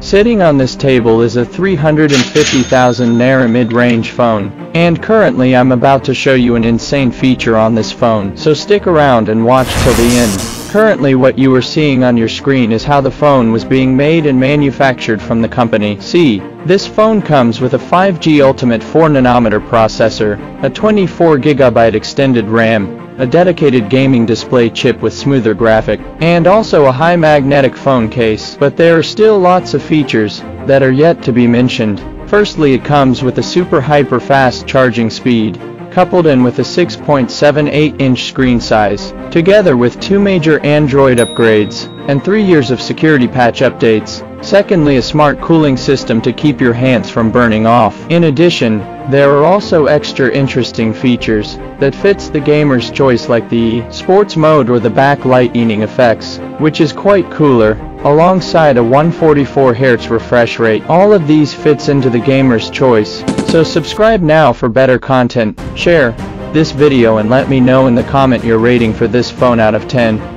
Sitting on this table is a 350,000 Naira mid-range phone, and currently I'm about to show you an insane feature on this phone, so stick around and watch till the end. Currently what you are seeing on your screen is how the phone was being made and manufactured from the company. See, this phone comes with a 5G Ultimate 4nm processor, a 24GB extended RAM, a dedicated gaming display chip with smoother graphic, and also a high magnetic phone case. But there are still lots of features that are yet to be mentioned. Firstly, it comes with a super hyper fast charging speed, coupled in with a 6.78-inch screen size, together with 2 major Android upgrades, and 3 years of security patch updates. Secondly, a smart cooling system to keep your hands from burning off. In addition, there are also extra interesting features that fits the gamer's choice, like the sports mode or the backlighting effects, which is quite cooler, alongside a 144Hz refresh rate. All of these fits into the gamer's choice. So subscribe now for better content. Share this video and let me know in the comment your rating for this phone out of 10.